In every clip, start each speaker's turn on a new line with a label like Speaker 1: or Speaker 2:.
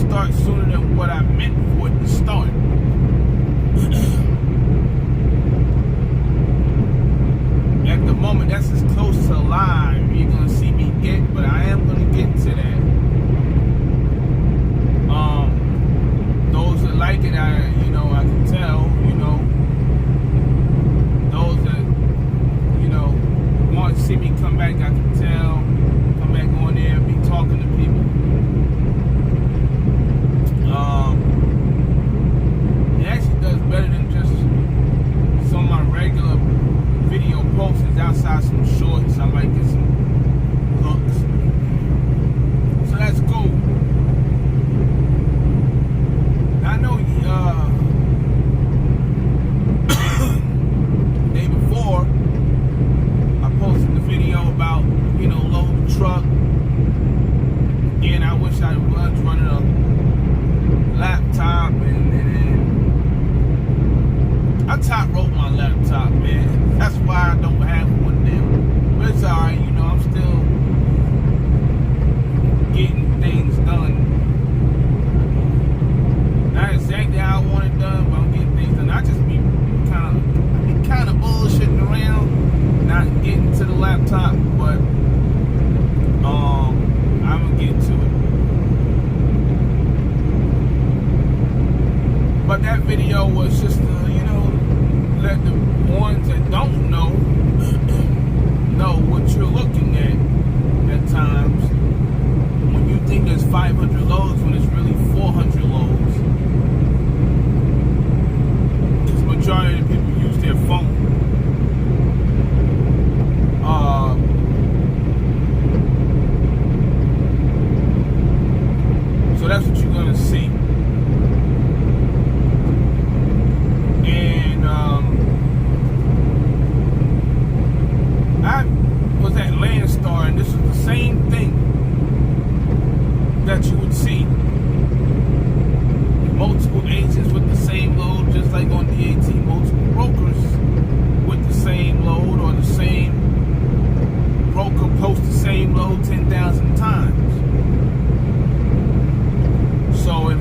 Speaker 1: start sooner than what I meant for it to start. At the moment, that's as close to live you're gonna see me get, but I am gonna get to that. Those that like it, I can tell, those that, want to see me come back, I can tell, come back on there and be talking to people. It actually does better than just some of my regular video posts. It's outside some shorts. I like it, some hooks. So that's cool. I know day before I posted the video about, loading the truck. Again, I wish I was running a laptop and I top rope my laptop, man. That's why I don't have one now. But it's alright, I'm still getting things done. Not exactly how I want it done, but I'm getting things done. I just be kind of bullshitting around, not getting to the laptop, but I'm gonna get to it. But that video was just let the ones that don't know what you're looking at times when you think there's 500 loads when it's really 400 loads. Because the majority of the people use their phone. So that's what you're gonna see. And I was at Landstar, and this is the same thing that you would see. Multiple agents with the same load, just like on DAT, multiple brokers with the same load, or the same broker post the same load 10,000 times. So it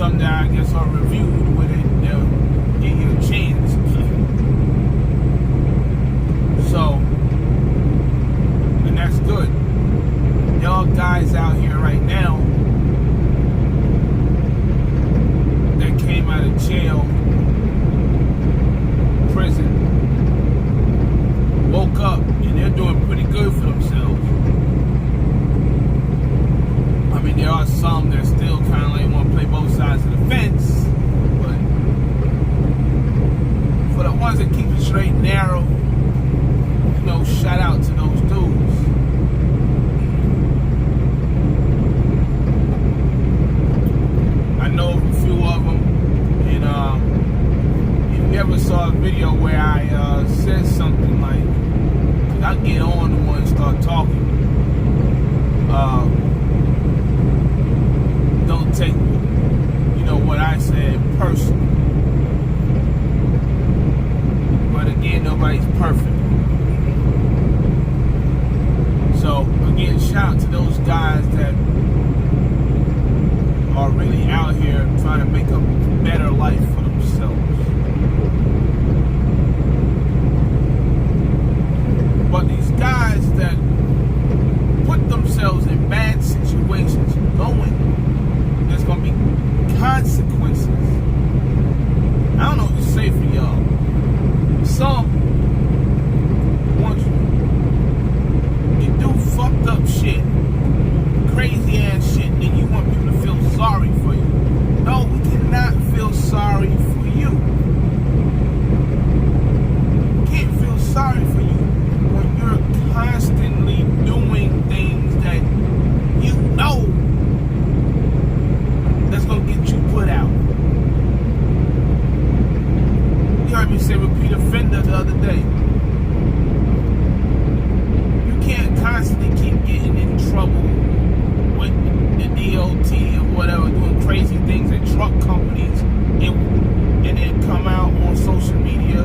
Speaker 1: some that I guess are reviewed with it, they'll give you a chance. So, and that's good. Y'all guys out here right now that came out of jail, prison, woke up and they're doing pretty good for themselves. I mean, there are some that still kind of like want to play both sides of the fence, but for the ones that keep it straight and narrow, you know, shout out to those dudes. I know a few of them, and if you ever saw a video where I said something like, cause I get on the one and start talking, don't take, you know, what I said personally. But again, nobody's perfect. So again, shout out to those guys that are really out here trying to make a better life for themselves. But these guys that put themselves in bad situations, knowing there's going to be consequences. I don't know what to say for y'all. Some want you do fucked up shit, crazy ass shit, and you want people to feel sorry for you. No, we cannot feel sorry for you. We can't feel sorry for you when you're constantly doing things that you know that's gonna get you put out. You heard me say repeat offender the other day. You can't constantly keep getting in trouble with the DOT or whatever, doing crazy things at truck companies, and then come out on social media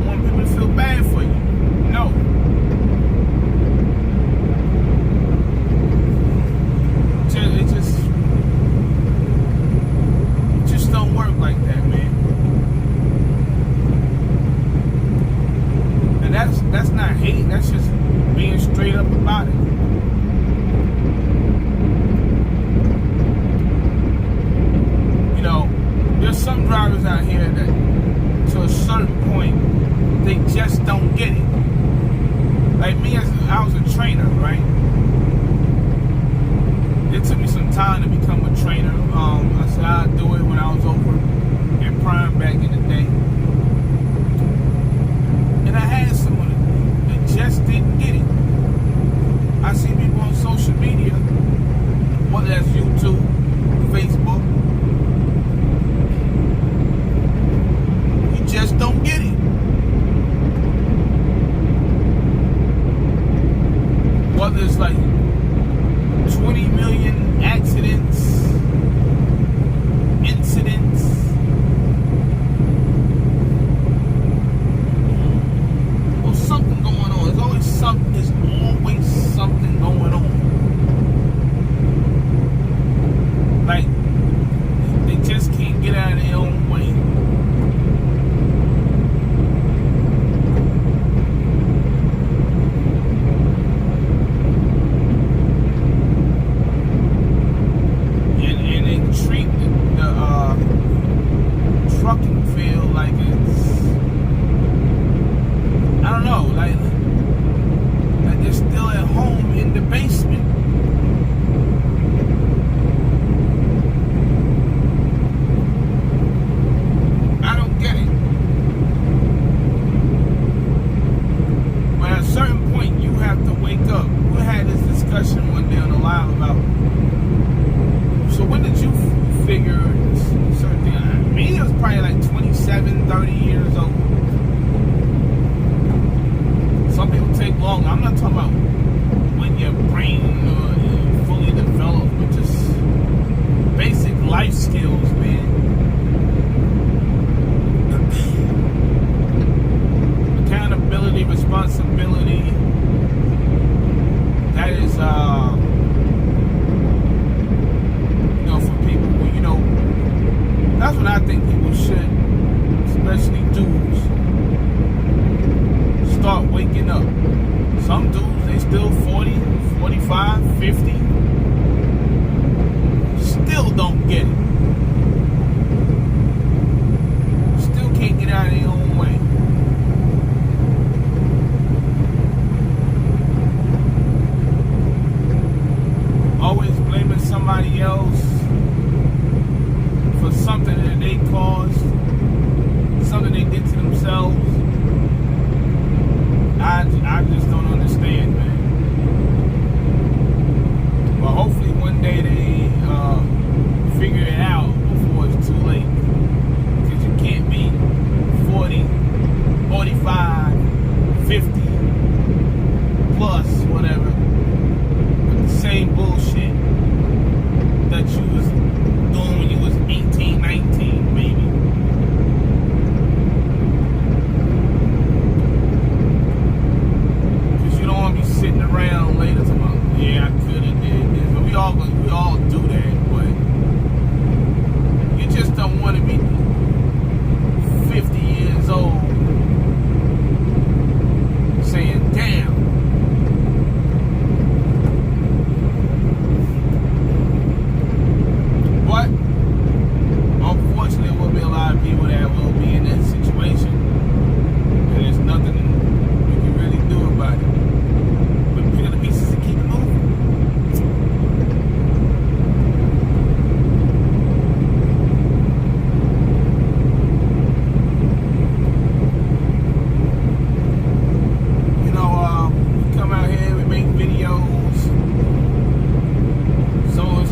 Speaker 1: wanting people to feel bad for you. No. It just don't work like that, man. And that's not hate, that's just being straight up about it. You know, there's some drivers out here that, to a certain point, they just don't get it. Like me, I was a trainer, right? It took me some time to become a trainer. I said I'd do it when I was over in Prime back in the day. And I had someone that just didn't get it. I see people on social media, whether that's YouTube, Facebook, you just don't get it. Whether it's like 20 million accidents, incidents, or something going on. There's always something going on. Like, they just can't get out of their own way. Treat the trucking field like it's, I don't know, like they're still at home in the basement. I don't get it. But at a certain point, you have to wake up. We had this discussion one day on the live about, so when did you figure certain things? Me, it was probably like 27, 30 years old. Some people take longer. I'm not talking about when your brain fully developed, but just basic life skills, man. Accountability, responsibility. That is, for people who, I think people should, especially dudes, start waking up. Some dudes, they still 40, 45, 50, still don't get it. Still can't get out of their own way. Always blaming somebody else for something that they caused, something they did to themselves. I just don't understand, man. But hopefully one day they figure it out before it's too late. Because you can't be 40, 45, 50 plus whatever with the same bullshit that you was doing when you was 18, 19, maybe. Sitting around later tomorrow. Yeah, I could have did this. But we all do that, but you just don't want to be 50 years old saying, damn. But unfortunately, there will be a lot of people that will be in that situation. And there's nothing you can really do about it. Pieces and keep it moving. You know, we come out here, we make videos. Some of us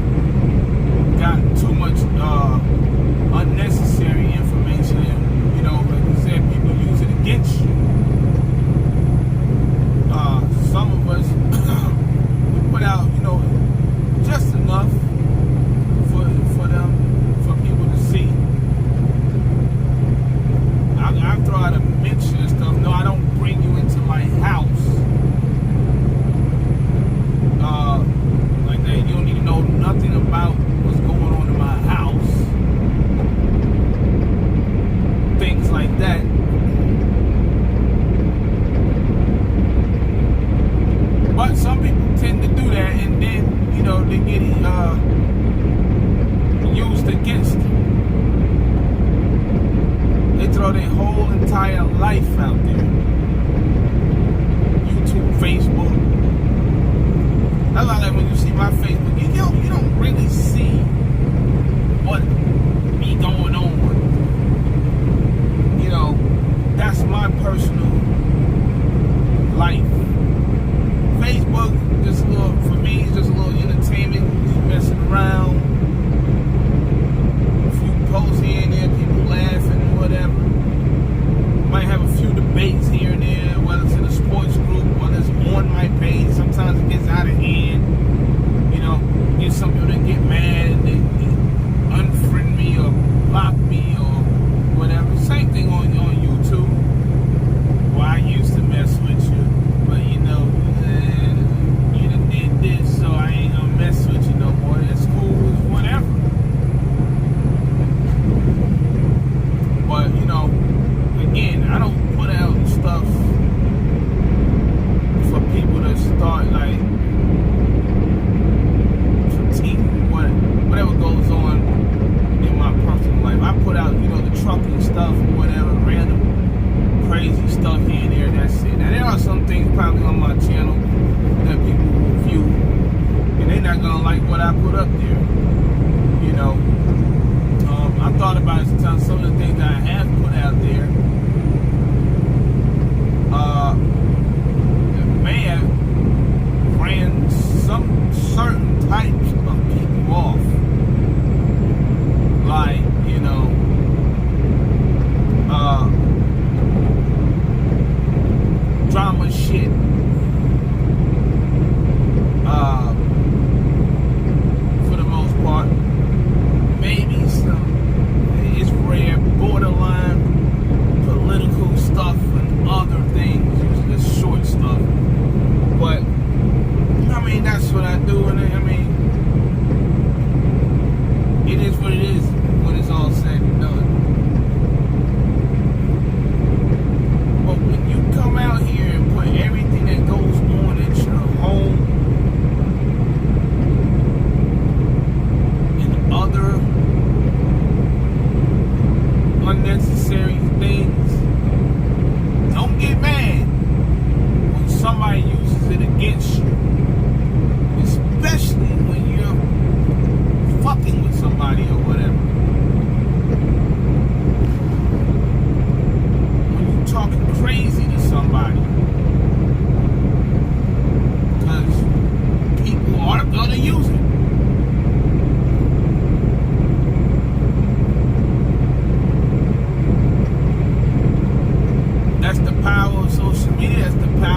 Speaker 1: got too much unnecessary information, and you know, like I said, people use it against you. Some of us we put out, you know, just enough for them, for people to see. I throw out a mention and stuff. No, I don't bring you into my house like that. You don't need to know nothing about what's going on in my house. Things like that. But some people tend to do that, and then, you know, they get used against them. They throw their whole entire life out there. YouTube, Facebook. That's why, like, when you see my Facebook, you don't really see what be going on. You know, that's my personal life. Facebook, just a little, for me, it's just a little entertainment, just messing around. A few posts here and there, people laughing, whatever. Might have a few debates here and there, whether it's in a sports group, whether it's on my page. Sometimes it gets out of hand. You know, get some people that get mad and they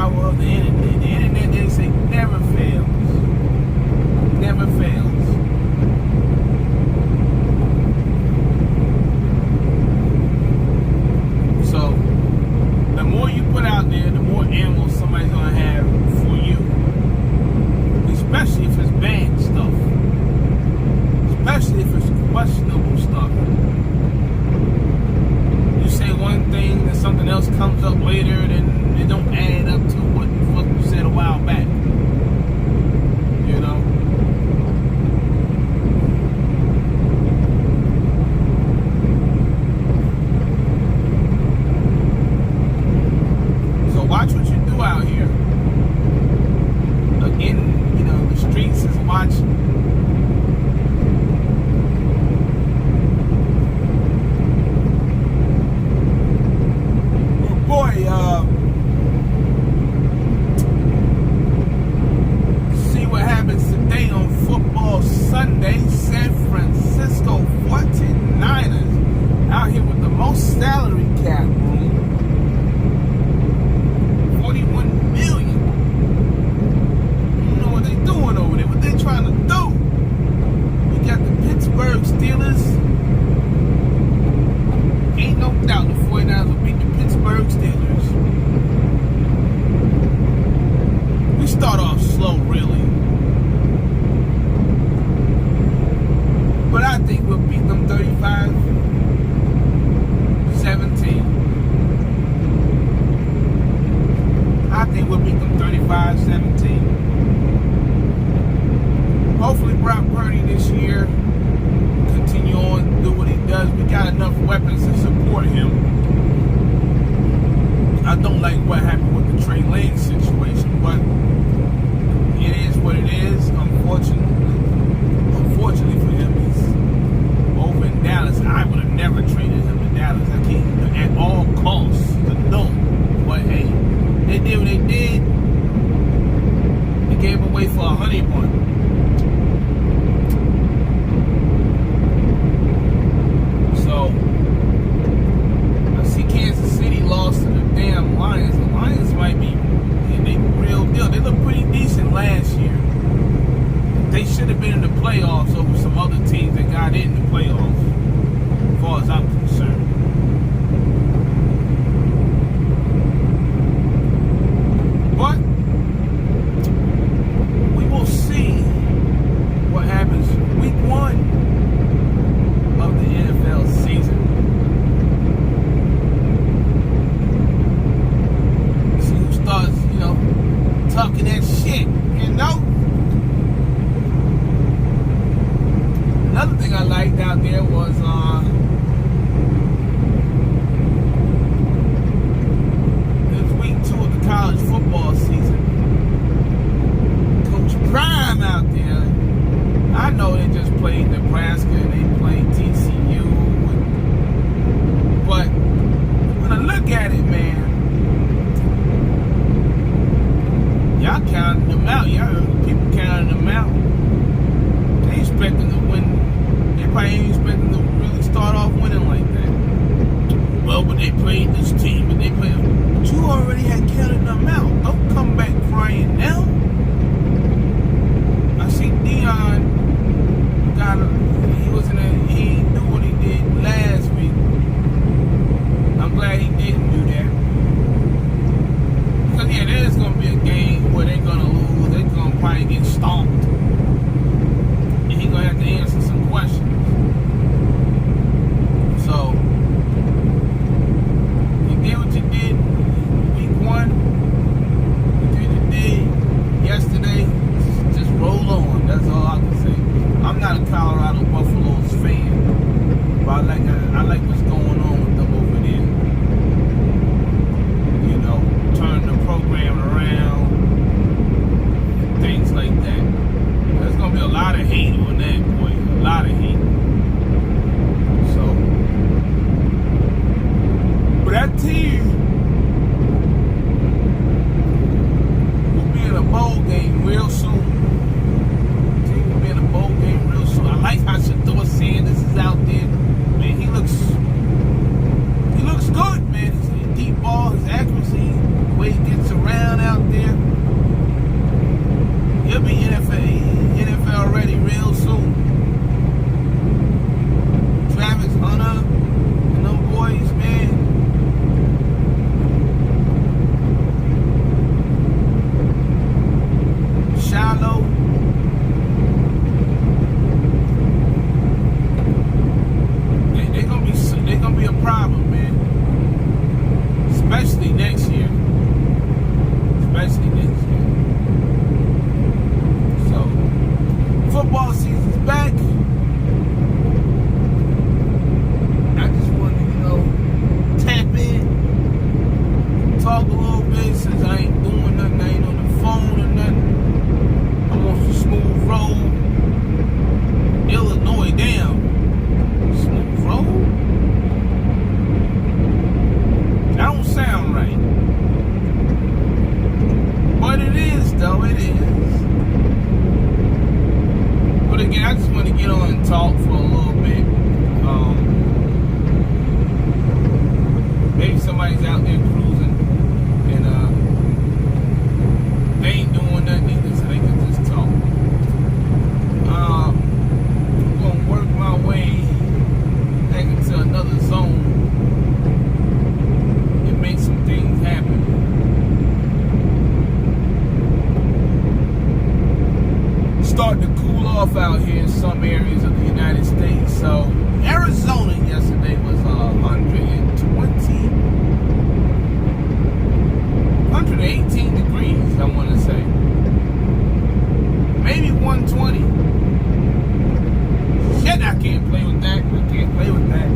Speaker 1: power of the internet. The internet, they say, never fails. Never fails. So, the more you put out there, the more ammo somebody's going to have for you. Especially if it's bad stuff. Especially if it's questionable stuff. You say one thing, then something else comes up later, then it don't add up to what you said a while back. You know? So watch what you do out here. Again, you know, the streets is watching. See what happens today on Football Sunday. San Francisco 49ers out here with the most salary cap room. 41 million. I don't know what they doing over there, what they trying to do. We got the Pittsburgh Steelers. Ain't no doubt the 49ers will beat the Pittsburgh Steelers. We start off slow, really. But I think we'll beat them 35-17. I think we'll beat them 35-17. Hopefully Brock Purdy this year continue on, do what he does. We got enough weapons to support him. I don't like what happened with the Trey Lance situation, but it is what it is. Unfortunately for him, he's over in Dallas. I would have never traded him to Dallas. I can't, at all costs, no. But hey, they did what they did. They gave him away for a honeymoon. So, I see Kansas City lost to the damn Lions. The Lions might be they real deal. They look pretty decent last year. They should have been in the playoffs over some other teams that got in the playoffs, as far as I'm concerned. But we will see what happens week 1 of the NFL season. See who starts, you know, talking that shit, you know? Another thing I liked out there was it was week 2 of the college football season. Coach Prime out there. I know they just played Nebraska and they played TCU, but when I look at it, man, y'all counting them out. Y'all people counting them out. They expecting to win. They probably ain't expecting to really start off winning like that. Well, but they played this team, but they played. But you already had counted them out. Don't come back crying now. I see Dion he didn't do what he did last week. I'm glad he didn't do that. Because yeah, there's gonna be a game where they're gonna lose. They're gonna probably get stomped. And he's gonna have to answer some questions. So you did what you did week 1. You did what you did yesterday. Just roll on. That's all I can say. I'm not a Colorado Buffaloes fan, but I like what's going on with them over there. You know, turn the program around, things like that. There's gonna be a lot of hate on that, boy. A lot of hate. So, but that team will be in a bowl game real soon. I like how Shedeur Sanders is out there. Man, he looks can't play with that. I can't play with that.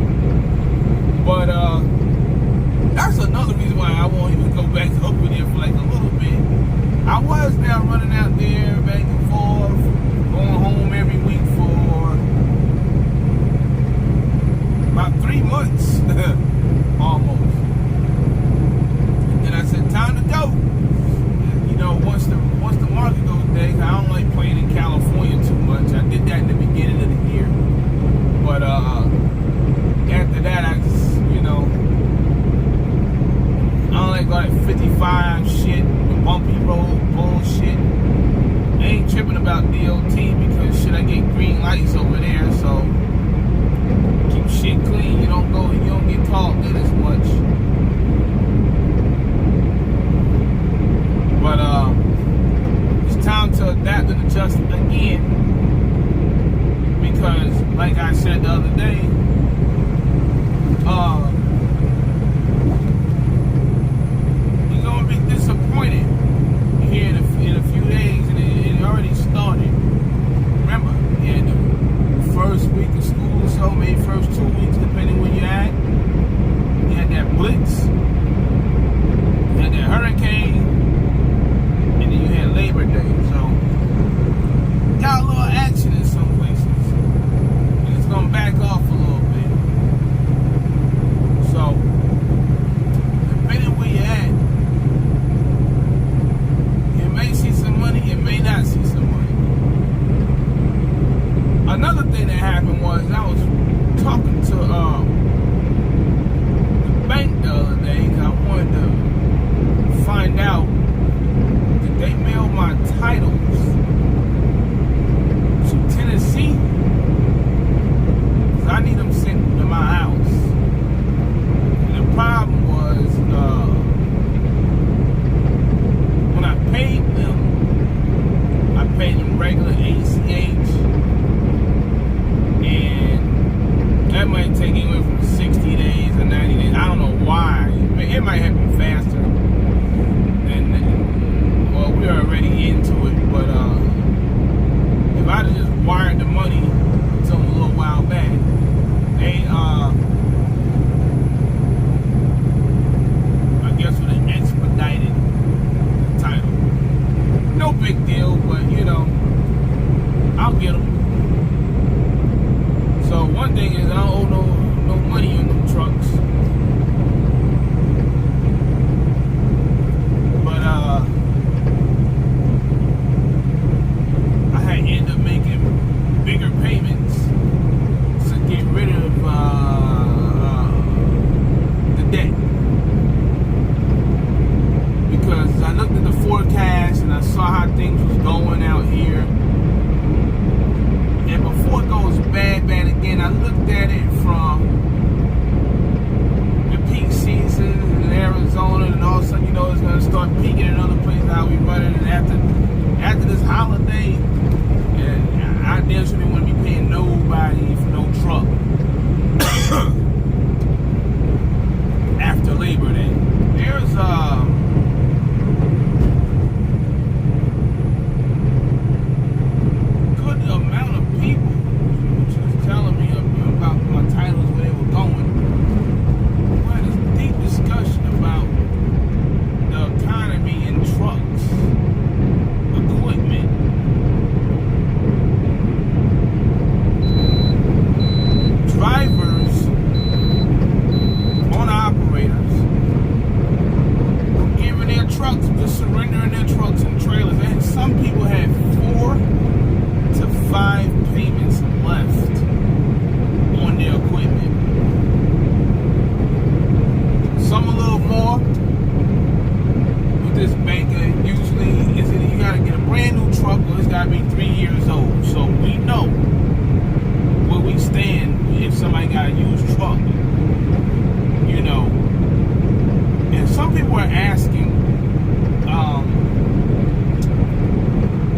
Speaker 1: But that's another reason why I won't even go back up with it for like a little bit. I was now running out there back and forth, going home every week for about 3 months, almost. And then I said, time to go. You know, once the market goes down, I don't like playing in California too much. I did that in the beginning of the year. But after that, I just, you know, I don't like all that 55 shit, the bumpy road bullshit. I ain't tripping about DOT because shit, I get green lights over there, so keep shit clean. You don't get caught in as much. But it's time to adapt and adjust again, because like I said the other day, you're gonna be disappointed here in a few days, and it already started. Remember, in the first week of school or so, maybe first 2 weeks, depending where you're at, you had that blitz, you had that hurricane, and then you had Labor Day. So got a little action in some places, and it's gonna back off a little bit. So depending where you're at, you may see some money, you may not see some money. Another thing that happened was I was talking to the bank the other day, because I wanted to find out, did they mail my titles to Tennessee? Because I need them sent to my house. And the problem was, when I paid them regular ACH, and that might take anywhere from 60 days or 90 days. I don't know why. It might happen faster. Well, we're already into it, but if I'd have just wired the money to them a little while back, they, I guess with an expedited title. No big deal, but you know, I'll get them. So one thing is, I don't owe no money on them trucks. But I had ended up making bigger payments to get rid of the debt, because I looked at the forecast and I saw how things was going out here. And before it goes bad again, I looked at it from the peak season in Arizona, and all of a sudden, you know, it's going to start peaking in other places how we run it. And after this holiday, and I damn sure didn't want to be paying nobody for no truck after Labor Day. There's good amount of people which was telling me about my titles, where they were going. We had this deep discussion about the economy in trucks, equipment, drivers, owner-operators were giving their trucks, just surrendering their trucks and trailers. And some people had 4 to 5 payments left on their equipment. Some a little more. With this banker, usually is you gotta get a brand new truck, or it's gotta be 3 years old. So we know where we stand if somebody got a used truck. You know. And some people are asking,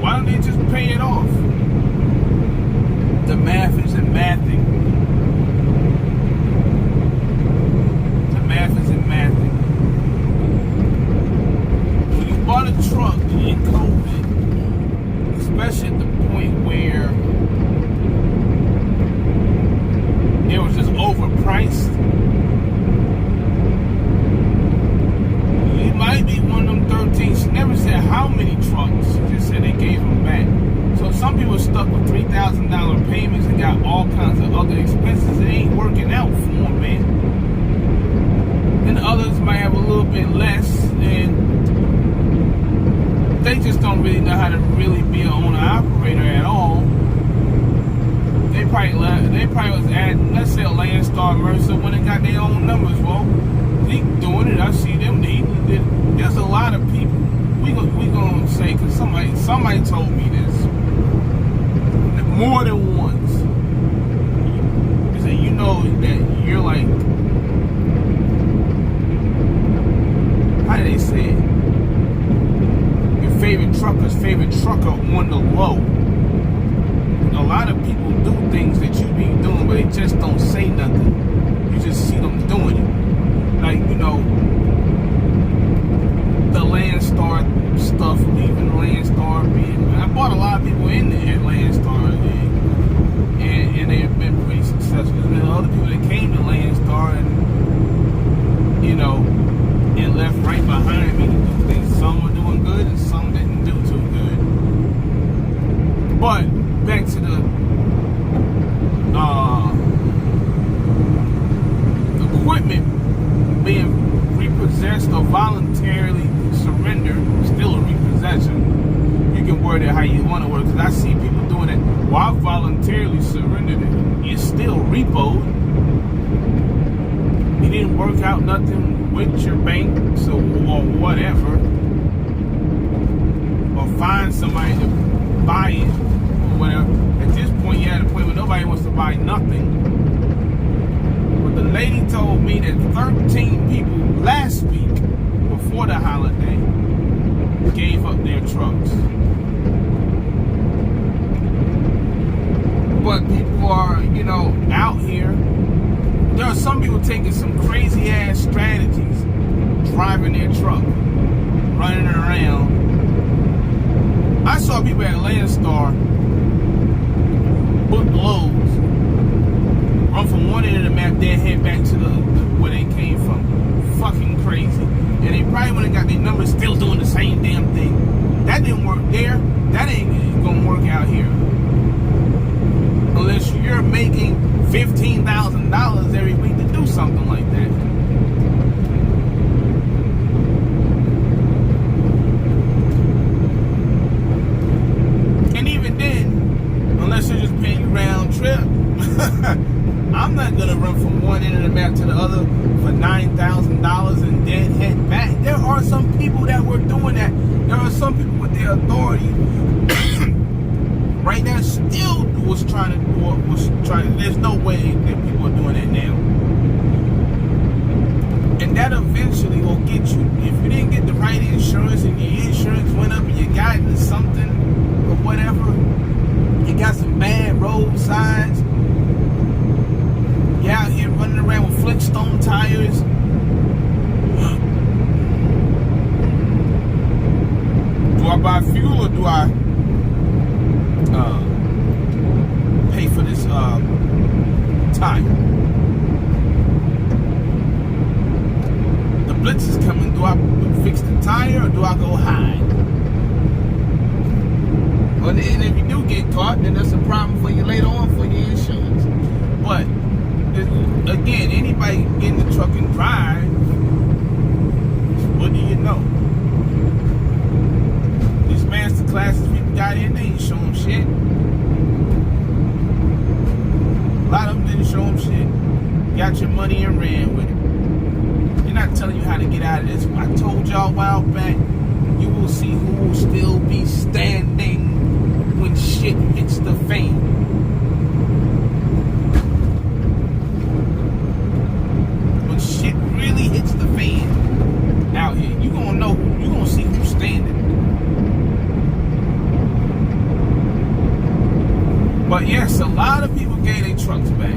Speaker 1: why don't they just pay it off? The math isn't mathing. The math isn't mathing. When you bought a truck in COVID, especially at the point where overpriced. You might be one of them 13. She never said how many trucks. She just said they gave them back. So some people are stuck with $3,000 payments and got all kinds of other expenses. It ain't working out for them, man. Then others might have a little bit less, and they just don't really know how to really be an owner-operator at all. They probably was at, let's say, a Landstar Mercer when they got their own numbers. Well, they doing it. I see them. There's a lot of people. We gonna say, because somebody told me this more than once. They say, you know that you're like, how do they say it? Your favorite trucker on the low. A lot of people do things that you be doing, but they just don't say nothing. You just see them doing it. Like, you know, the Landstar stuff, leaving Landstar. I bought a lot of people in there at Landstar, and they've been pretty successful. There's been other people that came to Landstar and, you know, and left right behind me to do things. Some were doing good and some didn't do too good. But back to the equipment being repossessed or voluntarily surrendered, still a repossession. You can word it how you want to word it, because I see people doing it. Well, I voluntarily surrendered it. It's still repoed. You didn't work out nothing with your bank, so or whatever, or find somebody to buy it. Whatever. At this point, you're at a point where nobody wants to buy nothing. But the lady told me that 13 people last week, before the holiday, gave up their trucks. But people are, you know, out here. There are some people taking some crazy ass strategies, driving their truck, running around. I saw people at Landstar book loads, run from one end of the map, then head back to the where they came from. Fucking crazy. And they probably would have got their numbers still doing the same damn thing. That didn't work there. That ain't gonna work out here. Unless you're making $15,000 every week to do something like that. And even then, unless they're just paying you round trip, I'm not gonna run from one end of the map to the other for $9,000 and then head back. There are some people that were doing that. There are some people with their authority right now still was trying to. There's no way that people are doing that now. And that eventually will get you. If you didn't get the right insurance and your insurance went up and you got into something or whatever, you got some bad road signs, you're out here running around with Flintstone tires. Do I buy fuel or do I pay for this tire? The blitz is coming. Do I fix the tire or do I go hide? And if you do get caught, then that's a problem for you later on for your insurance. But again, anybody can get in the truck and drive. What do you know? These master classes people got in, they ain't showing shit. A lot of them didn't show them shit. Got your money and ran with it. They're not telling you how to get out of this. I told y'all a while back, you will see who will still be standing when shit hits the fan. When shit really hits the fan out here, you gonna know, you gonna see who's standing. But yes, a lot of people gave their trucks back.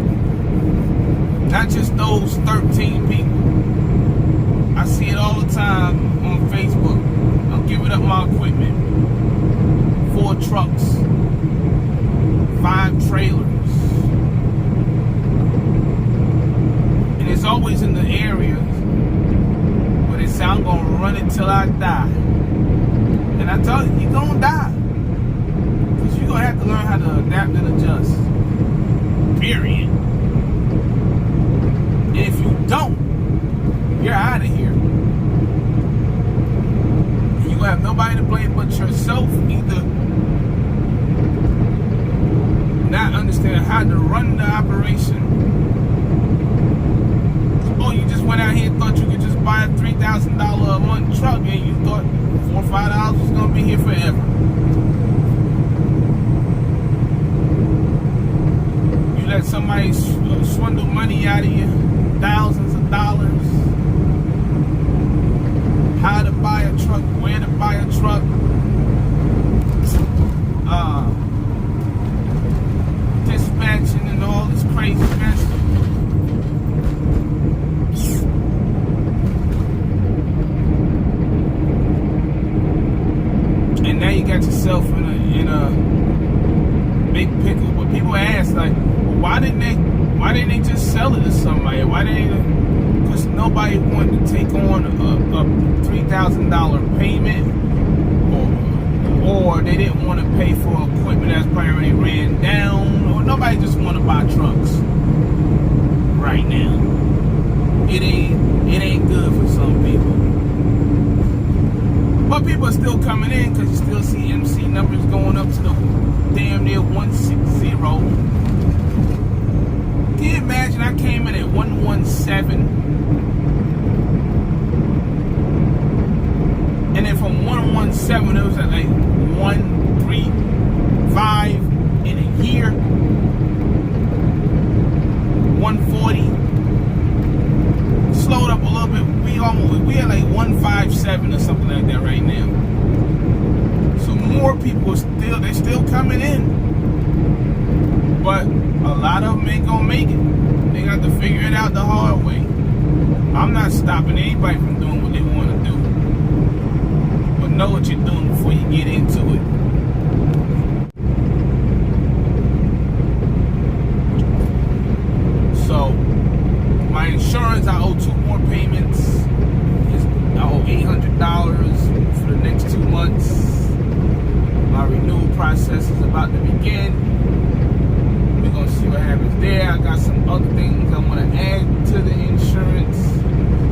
Speaker 1: Not just those 13 people. I see it all the time on Facebook. I'm giving up my equipment. 4 trucks. 5 trailers. always in the areas where they say I'm gonna run it till I die. And I tell you, you're gonna die. Because you're gonna have to learn how to adapt and adjust. Period. And if you don't, you're out of here. You gonna have nobody to blame but yourself, either not understanding how to run the operation, or you just went out here and thought you could just buy a $3,000 a month truck and you thought $4 or $5 was gonna be here forever. You let somebody swindle money out of you, thousands of dollars. How to buy a truck, where to buy a truck, dispatching and all this crazy mess. And now you got yourself in a big pickle. But people ask, like, well, why didn't they just sell it to somebody? Why didn't they? Because nobody wanted to take on a $3,000 payment, or they didn't want to pay for equipment that's probably already ran down, or nobody just want to buy trucks right now. It ain't good for some people. But people are still coming in because you still see MC numbers going up to the damn near 160. Can you imagine I came in at 117? And then from 117, it was at like 135 in a year. 140. Slowed up a little bit. We had like 157 or something like that right now. So more people they're still coming in. But a lot of them ain't gonna make it. They got to figure it out the hard way. I'm not stopping anybody from doing what they want to do. But know what you're doing before you get into it. So, my insurance, I owe 2 more payments. I owe $800 for the next 2 months. My renewal process is about to begin. We're going to see what happens there. I got some other things I want to add to the insurance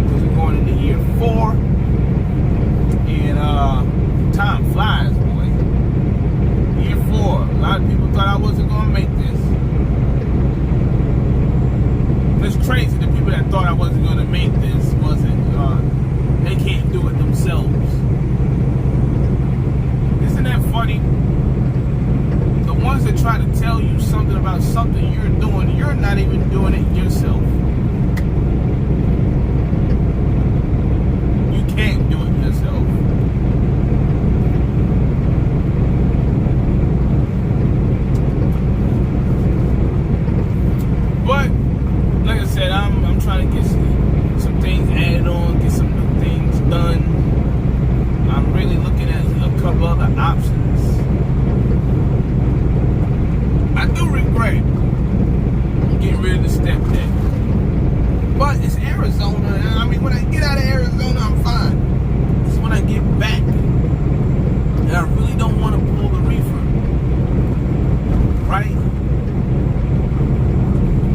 Speaker 1: because we're going into year 4. And time flies, boy. Year 4. A lot of people thought I wasn't going to make this. It's crazy. The people that thought I wasn't going to make this they can't do it themselves. Isn't that funny? The ones that try to tell you something about something you're doing, you're not even doing it yourself. You can't do it yourself. But like I said, I'm trying to get some things added on, get some new things done. I'm really looking at a couple other options. I do regret getting rid of the step deck. But it's Arizona. I mean, when I get out of Arizona, I'm fine. It's when I get back and I really don't want to pull the reefer. Right?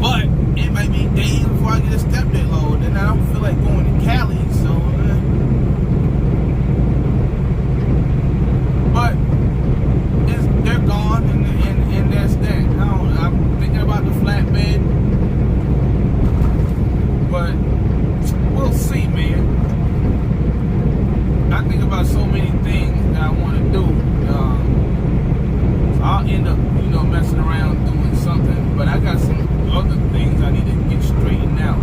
Speaker 1: But it might be days before I get a step deck load. And I don't feel like going to Cali, so... But they're gone, and that's that. I'm thinking about the flatbed, but we'll see, man. I think about so many things that I want to do. So I'll end up, messing around doing something. But I got some other things I need to get straightened out.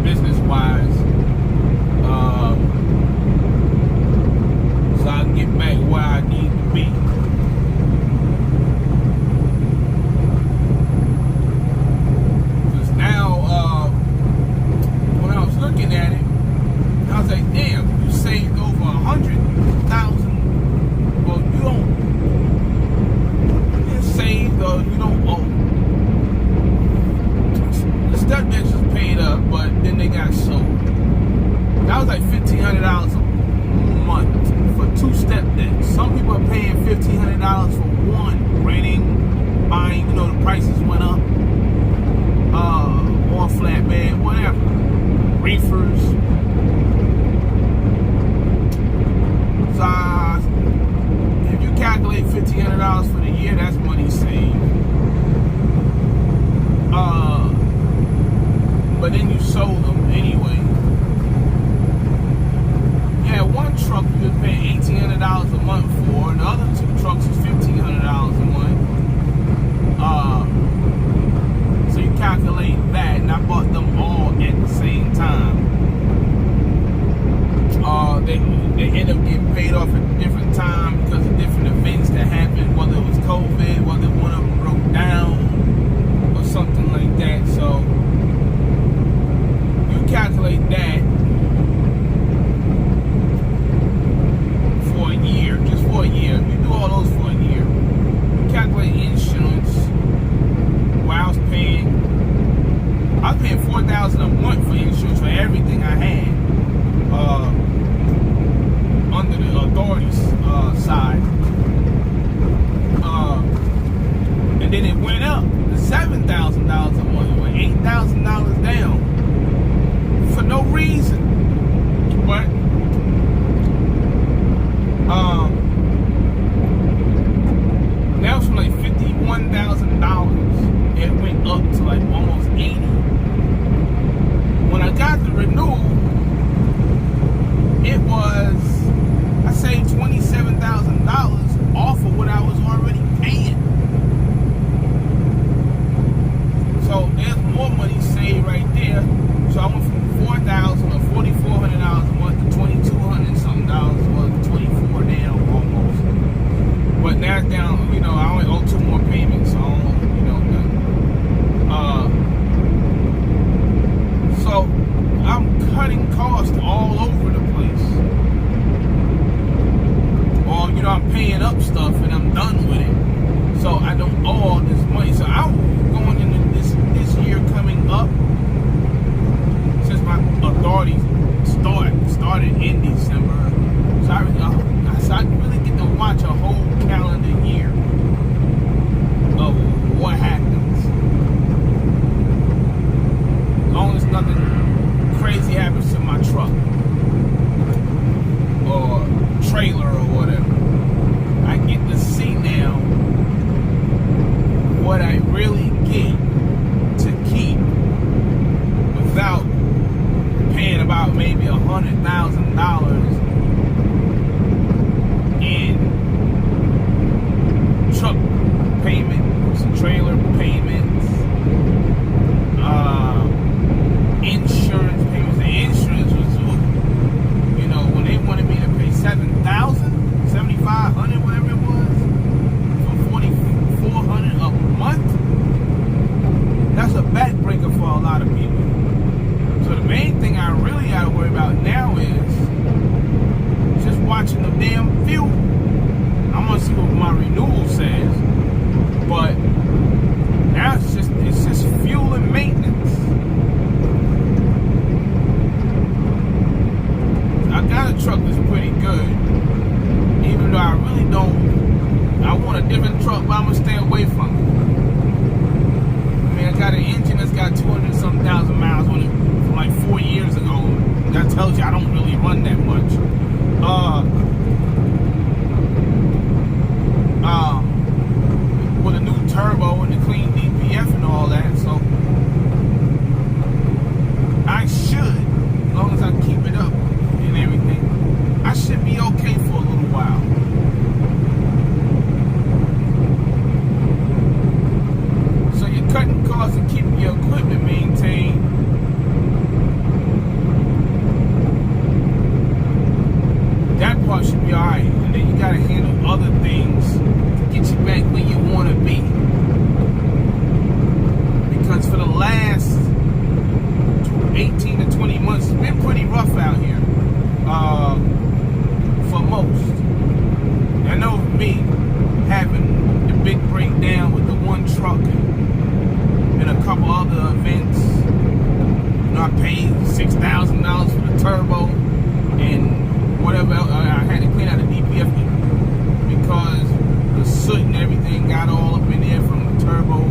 Speaker 1: Business-wise. So I can get back where I need to be. Because now, when I was looking at it, I was like, damn, you saved over 100,000. Well, you don't saved or you don't owe went up to $7,000 a month, or $8,000 down for no reason. But that was from like $51,000. It went up to like almost $80,000. When I got the renewal, it was, I say, $27,000 off of what I was already paying. So there's more money saved right there. So I went from $4,000 or $4,400 a month to $2,200 something dollars, or $24 now almost. But now it's down, I only owe 2 more payments, so I don't, so I'm cutting costs all over the place. Or, I'm paying up stuff and I'm done with it. So I don't owe all this money. So I'm going into this year coming up, since my authority started in December. So I really get to watch a whole calendar year of what happens. As long as nothing crazy happens to my truck or trailer or whatever, I get to see now what I really get to keep without paying about maybe $100,000 in truck payments, trailer payments, insurance payments. The insurance was, when they wanted me to pay $7,000, $7,500, whatever it was, for $4,400 a month. That's a backbreaker for a lot of people. So the main thing I really got to worry about now is just watching the damn fuel. I'm gonna see what my renewal says, but now it's just fuel and maintenance. I got a truck that's pretty good, even though I really don't. I want a different truck, but I'm gonna stay away from it. I mean, I got an engine that's got 200-something thousand miles on it from like 4 years ago. That tells you I don't really run that much. With a new turbo and the clean DPF and all that, so I should, as long as I keep it up and everything, I should be okay for a little while. So you're cutting costs and keeping your equipment maintained. That part should be alright, and then you gotta handle other things to get you back where you want to be. Because for the last 18 to 20 months, it's been pretty rough out here for most. I know me having the big breakdown with the one truck and a couple other events. I paid $6,000 for the turbo and whatever else. I had to clean out the DPF because the soot and everything got all up in there from the turbo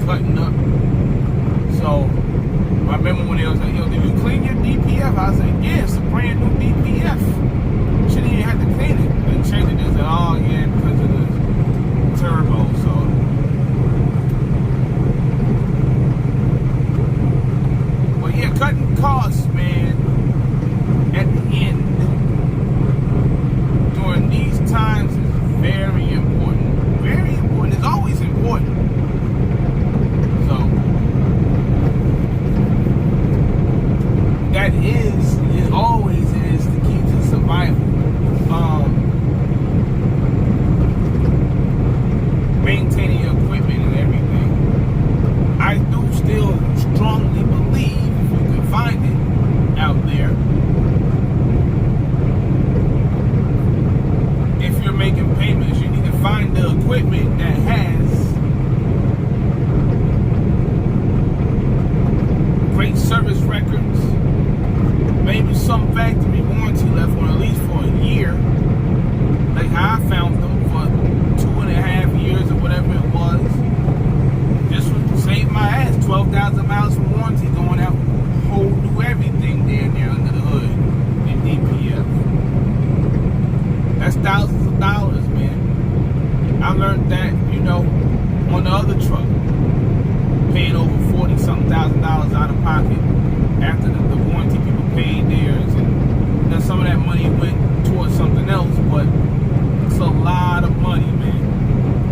Speaker 1: cutting up. So I remember when they was like, "Yo, did you clean your DPF?" I was like, "Yeah, it's a brand new DPF. Shouldn't even have to clean it." They changed it. They said, "Oh yeah, because of the turbo." So but yeah, cutting costs, man, at the end during these times is very important. Very important. It's always important. So that is, it always is the key to survival. Maintaining your equipment and everything. I do still strongly believe, if you can find it out there, if you're making payments, you need to find the equipment that has great service records, maybe some factory warranty left on at least for a year, like how I found them for 2.5 years or whatever it was. that, on the other truck, paying over $40-something thousand out of pocket after the warranty people paid theirs, and then some of that money went towards something else, but it's a lot of money, man.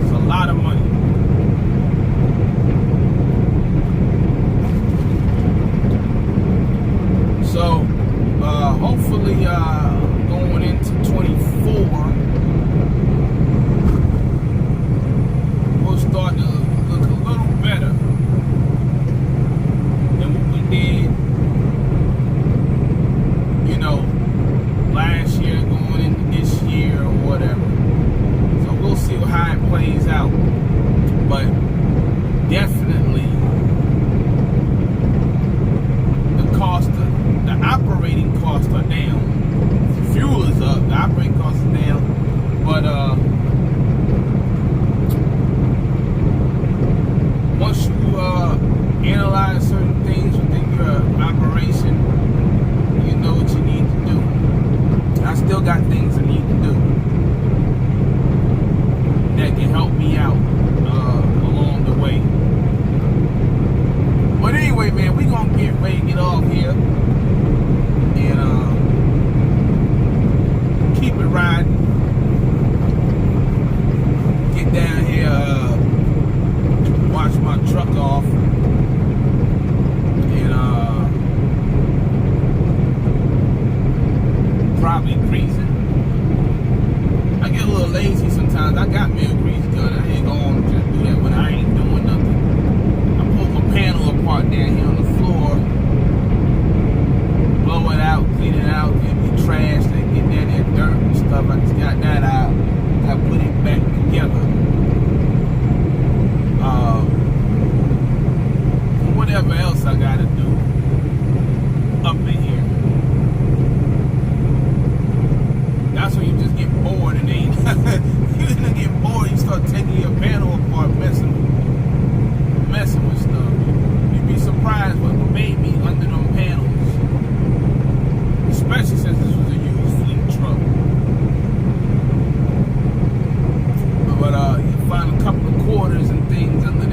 Speaker 1: It's a lot of money. So, hopefully, going into 24, we'll start to look a little better than what we did, last year going into this year or whatever. So we'll see how it plays out. But definitely, the operating costs are down. Fuel is up, the operating costs are down. But once you analyze certain things within your operation, you know what you need to do. I still got things I need to do that can help me out along the way. But anyway, man, we gonna get ready to get off here and keep it riding. Get down here, wash my truck off, and probably grease it. I get a little lazy sometimes. I got me a grease gun. I ain't gonna just do that when I ain't doing nothing. I pull my panel apart down here on the floor, blow it out, clean it out, get me trash, and get down there dirt and stuff. I just got that out. I put it back together. Whatever else I gotta do up in here. That's when you just get bored and ain't. You get bored, you start taking your panel apart, messing with stuff. You'd be surprised what made me under them panels. Especially since this was a used fleet truck. But you find a couple of quarters and things under